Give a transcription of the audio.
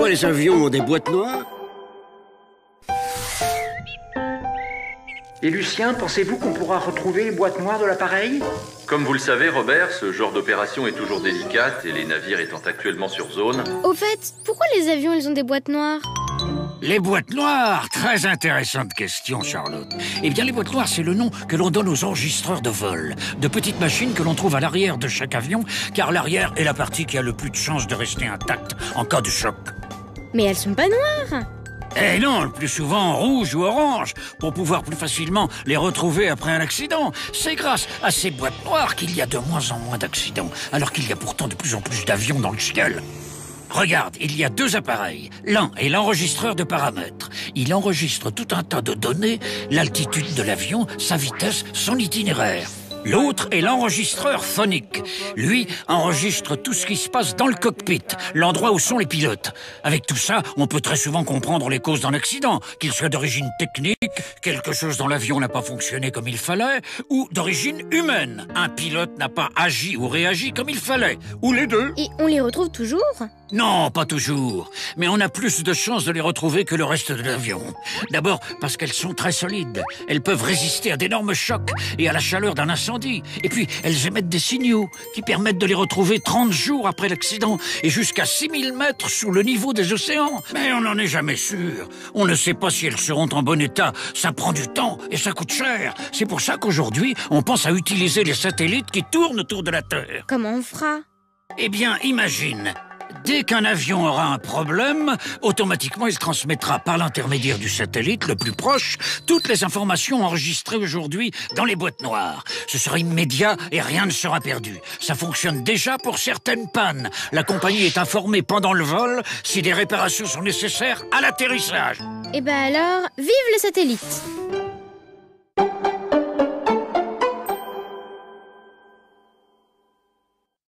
Pourquoi les avions ont des boîtes noires? Et Lucien, pensez-vous qu'on pourra retrouver les boîtes noires de l'appareil? Comme vous le savez, Robert, ce genre d'opération est toujours délicate et les navires étant actuellement sur zone... Au fait, pourquoi les avions, ils ont des boîtes noires? Les boîtes noires, très intéressante question, Charlotte. Eh bien, les boîtes noires, c'est le nom que l'on donne aux enregistreurs de vol. De petites machines que l'on trouve à l'arrière de chaque avion, car l'arrière est la partie qui a le plus de chances de rester intacte en cas de choc. Mais elles sont pas noires. Eh non, le plus souvent rouge ou orange, pour pouvoir plus facilement les retrouver après un accident. C'est grâce à ces boîtes noires qu'il y a de moins en moins d'accidents, alors qu'il y a pourtant de plus en plus d'avions dans le ciel. Regarde, il y a deux appareils. L'un est l'enregistreur de paramètres. Il enregistre tout un tas de données, l'altitude de l'avion, sa vitesse, son itinéraire. L'autre est l'enregistreur phonique. Lui enregistre tout ce qui se passe dans le cockpit, l'endroit où sont les pilotes. Avec tout ça, on peut très souvent comprendre les causes d'un accident, qu'il soit d'origine technique, quelque chose dans l'avion n'a pas fonctionné comme il fallait, ou d'origine humaine. Un pilote n'a pas agi ou réagi comme il fallait, ou les deux. Et on les retrouve toujours? Non, pas toujours. Mais on a plus de chances de les retrouver que le reste de l'avion. D'abord parce qu'elles sont très solides. Elles peuvent résister à d'énormes chocs et à la chaleur d'un incendie. Et puis, elles émettent des signaux qui permettent de les retrouver 30 jours après l'accident et jusqu'à 6000 mètres sous le niveau des océans. Mais on n'en est jamais sûr. On ne sait pas si elles seront en bon état. Ça prend du temps et ça coûte cher. C'est pour ça qu'aujourd'hui, on pense à utiliser les satellites qui tournent autour de la Terre. Comment on fera? Eh bien, imagine... Dès qu'un avion aura un problème, automatiquement il transmettra par l'intermédiaire du satellite le plus proche toutes les informations enregistrées aujourd'hui dans les boîtes noires. Ce sera immédiat et rien ne sera perdu. Ça fonctionne déjà pour certaines pannes. La compagnie est informée pendant le vol si des réparations sont nécessaires à l'atterrissage. Eh ben alors, vive le satellite!